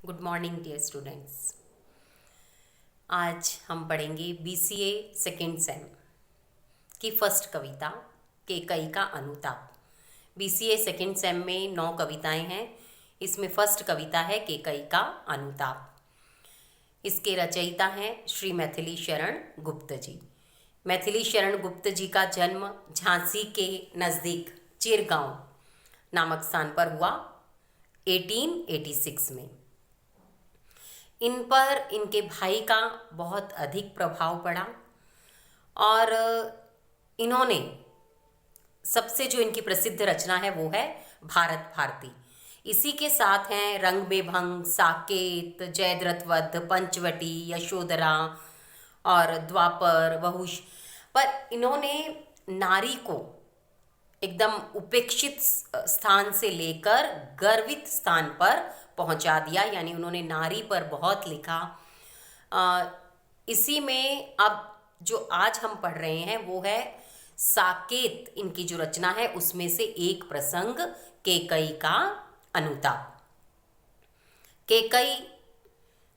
Good morning dear students. आज हम पढ़ेंगे बीसीए सेकेंड सेम की फर्स्ट कविता केकई का अनुताप। बीसीए सेकेंड सेम में 9 कविताएं हैं। इसमें फर्स्ट कविता है केकई का अनुताप। इसके रचयिता हैं श्री मैथिली शरण गुप्त जी। मैथिली शरण गुप्त जी का जन्म झांसी के नज़दीक चिरगांव नामक स्थान पर हुआ 1886 में। इन पर इनके भाई का बहुत अधिक प्रभाव पड़ा और इन्होंने सबसे जो इनकी प्रसिद्ध रचना है वो है भारत भारती। इसी के साथ हैं रंग में भंग, साकेत, जयद्रथ वध, पंचवटी, यशोधरा और द्वापर, वहुश। पर इन्होंने नारी को एकदम उपेक्षित स्थान से लेकर गर्वित स्थान पर पहुंचा दिया, यानी उन्होंने नारी पर बहुत लिखा। इसी में अब जो आज हम पढ़ रहे हैं वो है साकेत। इनकी जो रचना है उसमें से एक प्रसंग केकई का अनुताप। केकई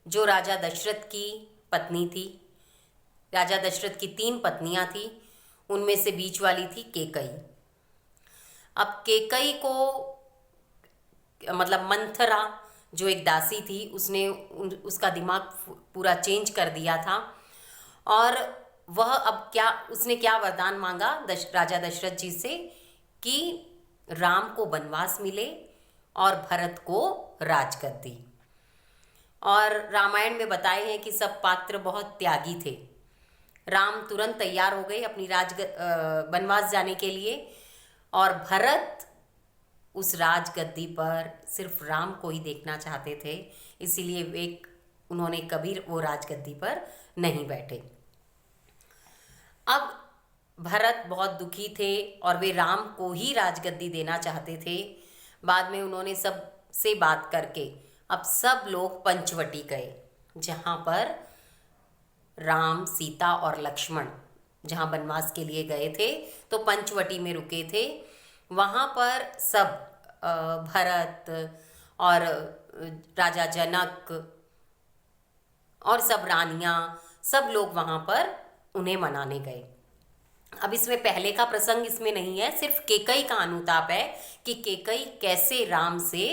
जो राजा दशरथ की पत्नी थी। राजा दशरथ की 3 पत्नियां थी, उनमें से बीच वाली थी केकई। अब केकई को मतलब मंथरा जो एक दासी थी उसने उसका दिमाग पूरा चेंज कर दिया था और वह अब उसने क्या वरदान मांगा राजा दशरथ जी से कि राम को वनवास मिले और भरत को राजगद्दी। और रामायण में बताए हैं कि सब पात्र बहुत त्यागी थे। राम तुरंत तैयार हो गए अपनी वनवास जाने के लिए और भरत उस राजगद्दी पर सिर्फ राम को ही देखना चाहते थे, इसीलिए उन्होंने कभी वो राजगद्दी पर नहीं बैठे। अब भरत बहुत दुखी थे और वे राम को ही राजगद्दी देना चाहते थे। बाद में उन्होंने सबसे बात करके अब सब लोग पंचवटी गए, जहाँ पर राम, सीता और लक्ष्मण जहाँ वनवास के लिए गए थे तो पंचवटी में रुके थे। वहाँ पर सब भरत और राजा जनक और सब रानियाँ, सब लोग वहाँ पर उन्हें मनाने गए। अब इसमें पहले का प्रसंग इसमें नहीं है, सिर्फ केकई का अनुताप है कि केकई कैसे राम से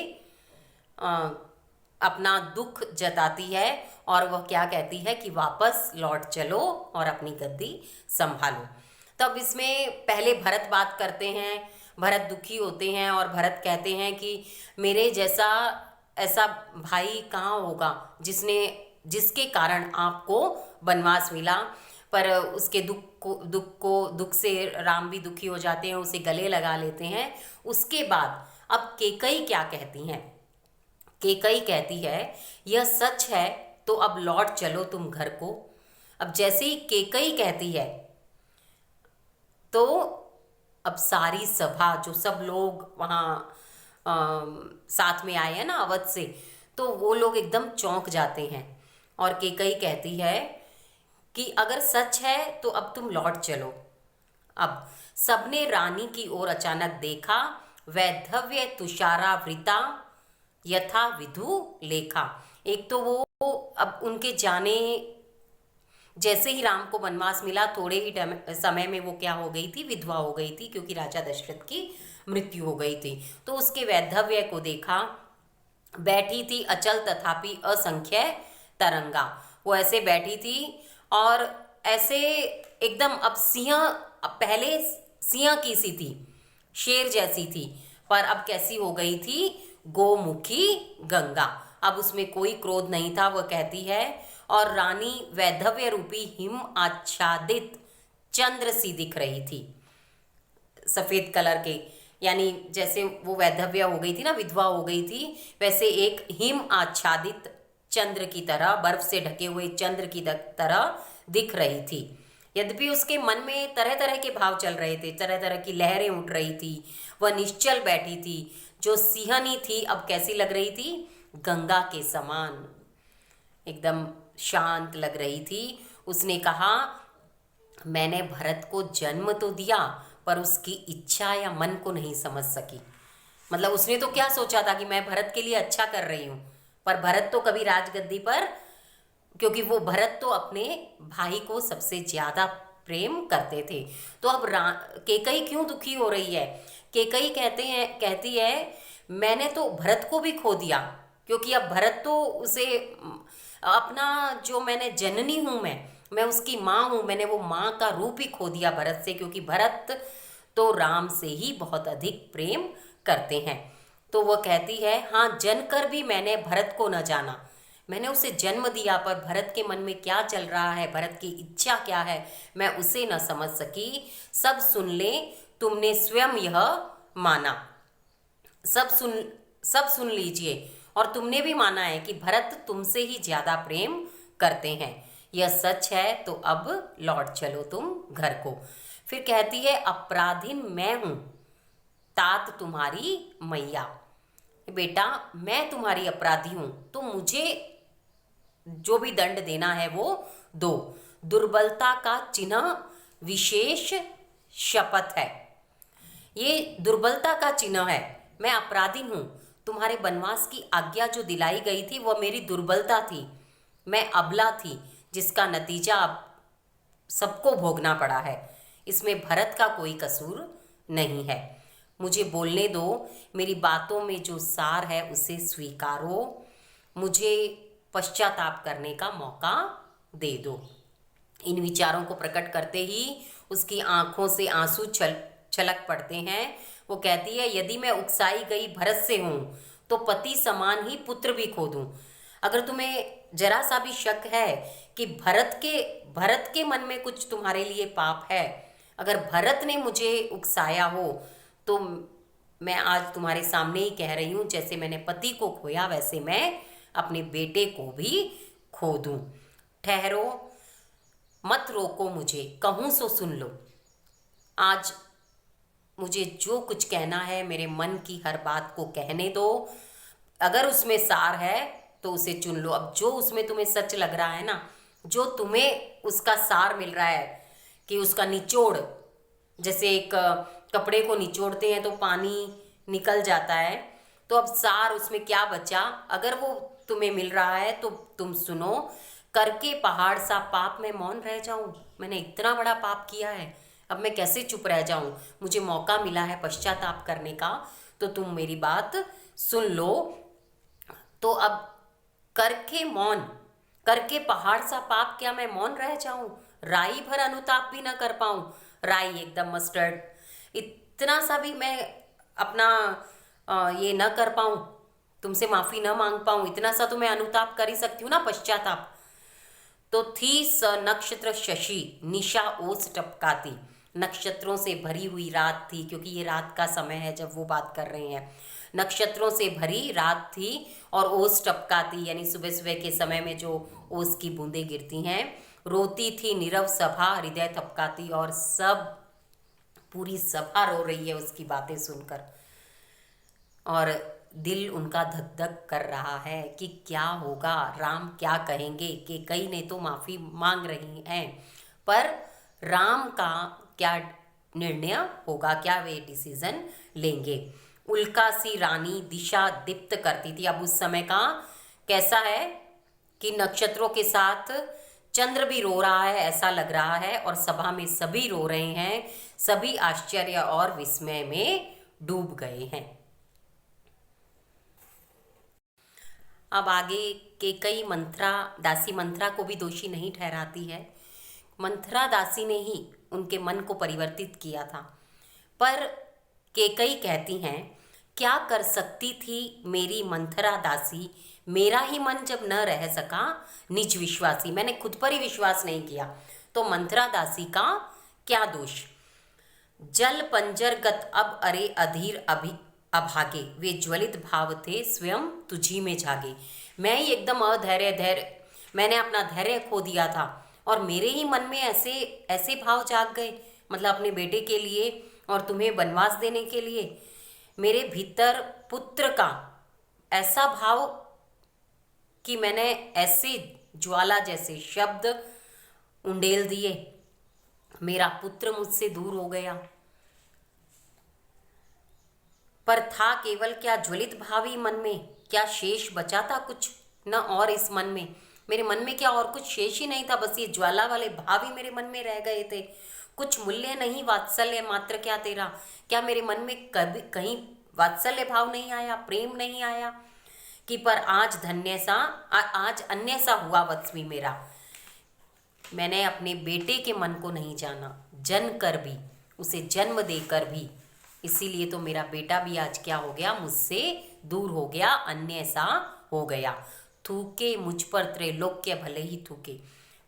अपना दुख जताती है और वह क्या कहती है कि वापस लौट चलो और अपनी गद्दी संभालो। तब इसमें पहले भरत बात करते हैं। भरत दुखी होते हैं और भरत कहते हैं कि मेरे जैसा ऐसा भाई कहाँ होगा जिसके कारण आपको वनवास मिला। पर उसके दुख से राम भी दुखी हो जाते हैं, उसे गले लगा लेते हैं। उसके बाद अब केकई क्या कहती हैं? केकई कहती है यह सच है तो अब लौट चलो तुम घर को। अब जैसे ही केकई कहती है तो अब सारी सभा, जो सब लोग वहाँ साथ में आए हैं ना अवध से, तो वो लोग एकदम चौंक जाते हैं। और केकई कहती है कि अगर सच है तो अब तुम लौट चलो। अब सबने रानी की ओर अचानक देखा, वैधव्य तुषारावृता यथा विधु लेखा। एक तो वो अब उनके जाने, जैसे ही राम को वनवास मिला थोड़े ही समय में वो क्या हो गई थी, विधवा हो गई थी, क्योंकि राजा दशरथ की मृत्यु हो गई थी। तो उसके वैधव्य को देखा। बैठी थी अचल तथापि असंख्य तरंगा। वो ऐसे बैठी थी और ऐसे एकदम अब पहले सिंह की सी थी, शेर जैसी थी, पर अब कैसी हो गई थी, गोमुखी गंगा। अब उसमें कोई क्रोध नहीं था। वह कहती है और रानी वैधव्य रूपी हिम आच्छादित चंद्र सी दिख रही थी, सफेद कलर के, यानी जैसे वो वैधव्य हो गई थी ना, विधवा हो गई थी, वैसे एक हिम आच्छादित चंद्र की तरह, बर्फ से ढके हुए चंद्र की तरह दिख रही थी। यद्यपि उसके मन में तरह तरह के भाव चल रहे थे, तरह तरह की लहरें उठ रही थी। वह निश्चल बैठी थी। जो सिंहनी थी अब कैसी लग रही थी, गंगा के समान एकदम शांत लग रही थी। उसने कहा मैंने भरत को जन्म तो दिया पर उसकी इच्छा या मन को नहीं समझ सकी। मतलब उसने तो क्या सोचा था कि मैं भरत के लिए अच्छा कर रही हूँ, पर भरत तो कभी राजगद्दी पर, क्योंकि वो भरत तो अपने भाई को सबसे ज्यादा प्रेम करते थे। तो अब केकई क्यों दुखी हो रही है? केकई कहती है मैंने तो भरत को भी खो दिया, क्योंकि अब भरत तो उसे अपना, जो मैंने जननी हूं, मैं उसकी माँ हूं, मैंने वो माँ का रूप ही खो दिया भरत से, क्योंकि भरत तो राम से ही बहुत अधिक प्रेम करते हैं। तो वो कहती है हाँ, जनकर भी मैंने भरत को न जाना, मैंने उसे जन्म दिया, पर भरत के मन में क्या चल रहा है, भरत की इच्छा क्या है, मैं उसे न समझ सकी। सब सुन ले, तुमने स्वयं यह माना। सब सुन लीजिए, और तुमने भी माना है कि भरत तुमसे ही ज्यादा प्रेम करते हैं। यह सच है, तो अब लौट चलो तुम घर को। फिर कहती है अपराधीन मैं हूं, तात तुम्हारी मैया। बेटा, मैं तुम्हारी अपराधी हूं, तो मुझे जो भी दंड देना है वो दो। दुर्बलता का चिन्ह विशेष शपथ है, ये दुर्बलता का चिन्ह है। मैं अपराधी हूं, तुम्हारे वनवास की आज्ञा जो दिलाई गई थी वह मेरी दुर्बलता थी, मैं अबला थी, जिसका नतीजा अब सबको भोगना पड़ा है। इसमें भरत का कोई कसूर नहीं है। मुझे बोलने दो, मेरी बातों में जो सार है उसे स्वीकारो, मुझे पश्चाताप करने का मौका दे दो। इन विचारों को प्रकट करते ही उसकी आंखों से आंसू छलक पड़ते हैं। वो कहती है यदि मैं उकसाई गई भरत से हूं तो पति समान ही पुत्र भी खो दूं। अगर तुम्हें जरा सा भी शक है कि भरत के मन में कुछ तुम्हारे लिए पाप है, अगर भरत ने मुझे उकसाया हो, तो मैं आज तुम्हारे सामने ही कह रही हूं, जैसे मैंने पति को खोया वैसे मैं अपने बेटे को भी खो दूं। ठहरो, मत रोको मुझे, कहूं सो सुन लो। आज मुझे जो कुछ कहना है मेरे मन की हर बात को कहने दो, अगर उसमें सार है तो उसे चुन लो। अब जो उसमें तुम्हें सच लग रहा है ना, जो तुम्हें उसका सार मिल रहा है कि उसका निचोड़, जैसे एक कपड़े को निचोड़ते हैं तो पानी निकल जाता है, तो अब सार उसमें क्या बचा, अगर वो तुम्हें मिल रहा है तो तुम सुनो। करके पहाड़ सा पाप मैं मौन रह जाऊं, मैंने इतना बड़ा पाप किया है, अब मैं कैसे चुप रह जाऊं, मुझे मौका मिला है पश्चाताप करने का, तो तुम मेरी बात सुन लो। तो अब करके पहाड़ सा पाप क्या मैं मौन रह जाऊं, राई भर अनुताप भी ना कर पाऊं। राई एकदम मस्टर्ड, इतना सा भी मैं अपना ये न कर पाऊं, तुमसे माफी न मांग पाऊं, इतना सा तो मैं अनुताप कर ही सकती हूँ ना, पश्चाताप। तो थी स नक्षत्र शशि, निशा ओस टपकाती। नक्षत्रों से भरी हुई रात थी, क्योंकि ये रात का समय है जब वो बात कर रहे हैं। नक्षत्रों से भरी रात थी और ओस टपकाती, यानी सुबह सुबह के समय में जो ओस की बूंदें गिरती हैं। रोती थी नीरव सभा, हृदय थपकाती, और सब पूरी सभा रो रही है उसकी बातें सुनकर, और दिल उनका धक धक कर रहा है कि क्या होगा, राम क्या कहेंगे। कि कई ने तो माफी मांग रही हैं, पर राम का क्या निर्णय होगा, क्या वे डिसीजन लेंगे। उल्का सी रानी दिशा दीप्त करती थी। अब उस समय का कैसा है कि नक्षत्रों के साथ चंद्र भी रो रहा है ऐसा लग रहा है, और सभा में सभी रो रहे हैं, सभी आश्चर्य और विस्मय में डूब गए हैं। अब आगे के कई मंथरा दासी मंथरा को भी दोषी नहीं ठहराती है। मंथरा दासी ने ही उनके मन को परिवर्तित किया था, पर केकई कहती हैं क्या कर सकती थी मेरी मंथरा दासी, मेरा ही मन जब न रह सका निज विश्वासी, मैंने खुद पर ही विश्वास नहीं किया, तो मंथरा दासी का क्या दोष। जल पंजरगत अब अरे अधीर अभागे, वे ज्वलित भाव थे स्वयं तुझी में जागे। मैं ही एकदम धैर्य, मैंने अपना धैर्य खो दिया था, और मेरे ही मन में ऐसे ऐसे भाव जाग गए, मतलब अपने बेटे के लिए और तुम्हें वनवास देने के लिए। मेरे भीतर पुत्र का ऐसा भाव कि मैंने ऐसे ज्वाला जैसे शब्द उंडेल दिए, मेरा पुत्र मुझसे दूर हो गया। पर था केवल क्या ज्वलित भाव ही मन में, क्या शेष बचा था कुछ न? और इस मन में, मेरे मन में क्या और कुछ शेष ही नहीं था, बस ये ज्वाला वाले भाव ही मेरे मन में रह गए थे। कुछ मूल्य नहीं वात्सल्य मात्र क्या तेरा, क्या मेरे मन में कभी कहीं वात्सल्य भाव नहीं आया, प्रेम नहीं आया कि पर आज धन्य सा आज अन्य सा हुआ वत्सवी मेरा। मैंने अपने बेटे के मन को नहीं जाना, जन कर भी, उसे जन्म देकर भी, इसीलिए तो मेरा बेटा भी आज क्या हो गया, मुझसे दूर हो गया, अन्य सा हो गया। थूके मुझ पर त्रैलोक्य भले ही थूके,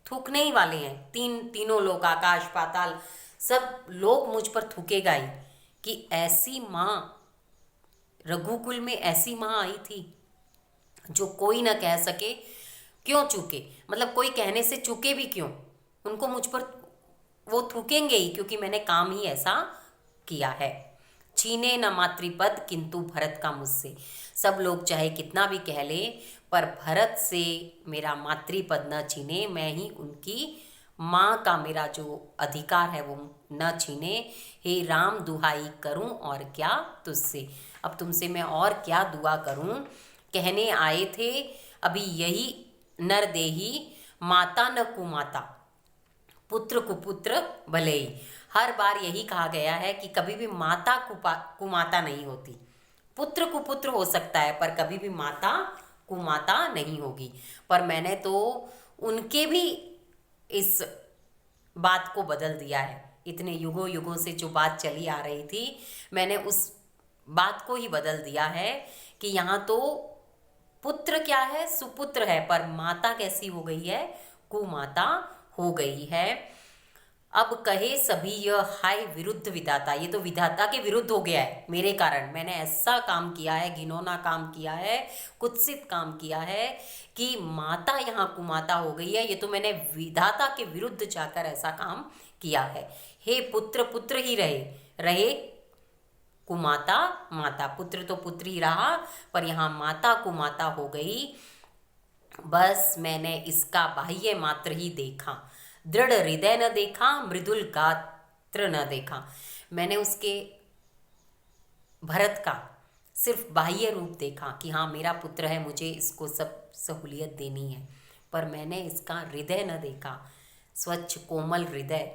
थूकने ही वाले हैं तीनों लोग, आकाश पाताल सब लोग मुझ पर थूकेगा ही कि ऐसी माँ, रघुकुल में ऐसी माँ आई थी जो कोई ना कह सके। क्यों चूके, मतलब कोई कहने से चूके भी क्यों, उनको मुझ पर वो थूकेंगे ही, क्योंकि मैंने काम ही ऐसा किया है। छीने न मातृपद किंतु भरत का मुझसे, सब लोग चाहे कितना भी कह ले, पर भरत से मेरा मातृपद न छीने, मैं ही उनकी माँ का मेरा जो अधिकार है वो न छीने। हे राम दुहाई करूं और क्या तुझसे, अब तुमसे मैं और क्या दुआ करूं। कहने आए थे अभी यही नर देही, माता न कुमाता, पुत्र कुपुत्र भले ही। हर बार यही कहा गया है कि कभी भी माता कुमाता नहीं होती, पुत्र कुपुत्र हो सकता है पर कभी भी माता कुमाता नहीं होगी। पर मैंने तो उनके भी इस बात को बदल दिया है, इतने युगों युगों से जो बात चली आ रही थी, मैंने उस बात को ही बदल दिया है कि यहाँ तो पुत्र क्या है, सुपुत्र है, पर माता कैसी हो गई है, कुमाता हो गई है। अब कहे सभी यह हाय विरुद्ध विधाता, ये तो विधाता के विरुद्ध हो गया है मेरे कारण, मैंने ऐसा काम किया है, घिनौना काम किया है, कुत्सित काम किया है कि माता यहाँ कुमाता हो गई है, ये तो मैंने विधाता के विरुद्ध जाकर ऐसा काम किया है। हे पुत्र पुत्र ही रहे रहे, कुमाता माता, पुत्र तो पुत्र ही रहा पर यहाँ माता कुमाता हो गई। बस मैंने इसका बाह्य मात्र ही देखा, दृढ़ हृदय न देखा, मृदुल गात्र न देखा। मैंने उसके भरत का सिर्फ बाह्य रूप देखा कि हाँ मेरा पुत्र है, मुझे इसको सब सहूलियत देनी है, पर मैंने इसका हृदय न देखा, स्वच्छ कोमल हृदय,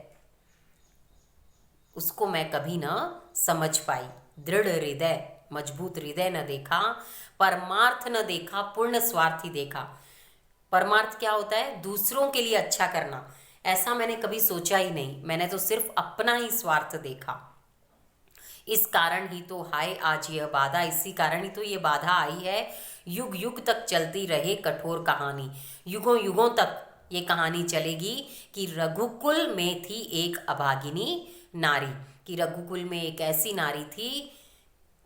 उसको मैं कभी न समझ पाई। दृढ़ हृदय, मजबूत हृदय न देखा, परमार्थ न देखा, पूर्ण स्वार्थी देखा। परमार्थ क्या होता है, दूसरों के लिए अच्छा करना, ऐसा मैंने कभी सोचा ही नहीं, मैंने तो सिर्फ अपना ही स्वार्थ देखा। इस कारण ही तो हाय आज यह बाधा, इसी कारण ही तो ये बाधा आई है। युग युग तक चलती रहे कठोर कहानी, युगों युगों तक ये कहानी चलेगी कि रघुकुल में थी एक अभागिनी नारी, कि रघुकुल में एक ऐसी नारी थी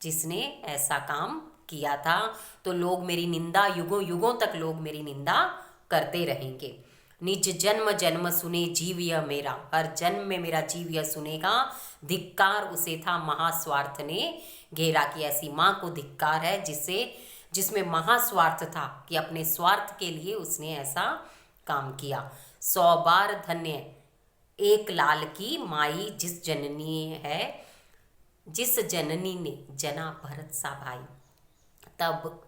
जिसने ऐसा काम किया था। तो लोग मेरी निंदा, युगों युगों तक लोग मेरी निंदा करते रहेंगे। निज जन्म जन्म सुने जीव यह मेरा, हर जन्म में मेरा जीव यह सुनेगा। धिक्कार उसे था महास्वार्थ ने घेरा, कि ऐसी माँ को धिक्कार है जिसमें महास्वार्थ था, कि अपने स्वार्थ के लिए उसने ऐसा काम किया। 100 बार धन्य एक लाल की माई, जिस जननी ने जना भरत सा भाई। तब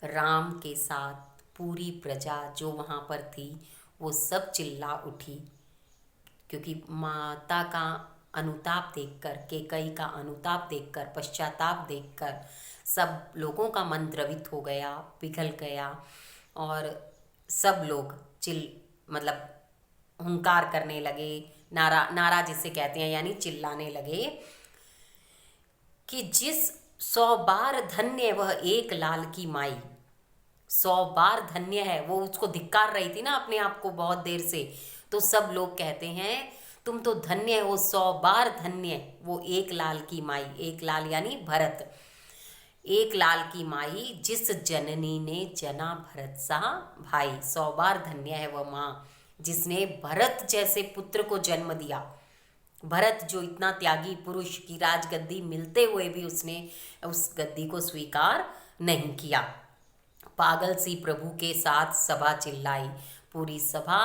राम के साथ पूरी प्रजा जो वहाँ पर थी वो सब चिल्ला उठी, क्योंकि माता का अनुताप देखकर, केकई का अनुताप देखकर, पश्चाताप देखकर सब लोगों का मन द्रवित हो गया, पिघल गया, और सब लोग मतलब हुंकार करने लगे, नारा जिसे कहते हैं, यानी चिल्लाने लगे कि जिस 100 बार धन्य वह एक लाल की माई, 100 बार धन्य है, वो उसको धिक्कार रही थी ना अपने आप को बहुत देर से, तो सब लोग कहते हैं तुम तो धन्य हो, 100 बार धन्य वो एक लाल की माई, एक लाल यानी भरत, एक लाल की माई जिस जननी ने जना भरत सा भाई। 100 बार धन्य है वह माँ जिसने भरत जैसे पुत्र को जन्म दिया। भरत जो इतना त्यागी पुरुष की राजगद्दी मिलते हुए भी उसने उस गद्दी को स्वीकार नहीं किया। पागल सी प्रभु के साथ सभा चिल्लाई, पूरी सभा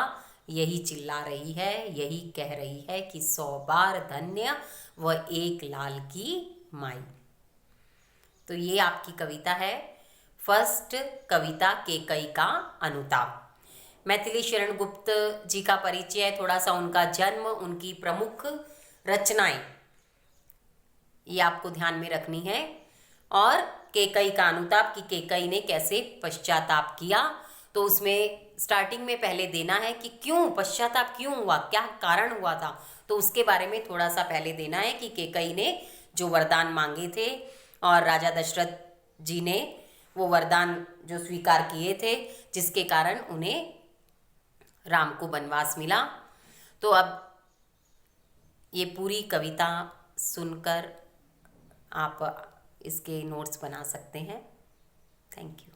यही चिल्ला रही है, यही कह रही है कि 100 बार धन्य वह एक लाल की माई। तो ये आपकी कविता है फर्स्ट कविता केकई का अनुताप। मैथिली शरण गुप्त जी का परिचय, थोड़ा सा उनका जन्म, उनकी प्रमुख रचनाएं, ये आपको ध्यान में रखनी है। और केकई का अनुताप, कि केकई ने कैसे पश्चाताप किया, तो उसमें स्टार्टिंग में पहले देना है कि क्यों पश्चाताप क्यों हुआ, क्या कारण हुआ था, तो उसके बारे में थोड़ा सा पहले देना है कि केकई ने जो वरदान मांगे थे और राजा दशरथ जी ने वो वरदान जो स्वीकार किए थे, जिसके कारण उन्हें राम को वनवास मिला। तो अब ये पूरी कविता सुनकर आप इसके नोट्स बना सकते हैं। Thank you.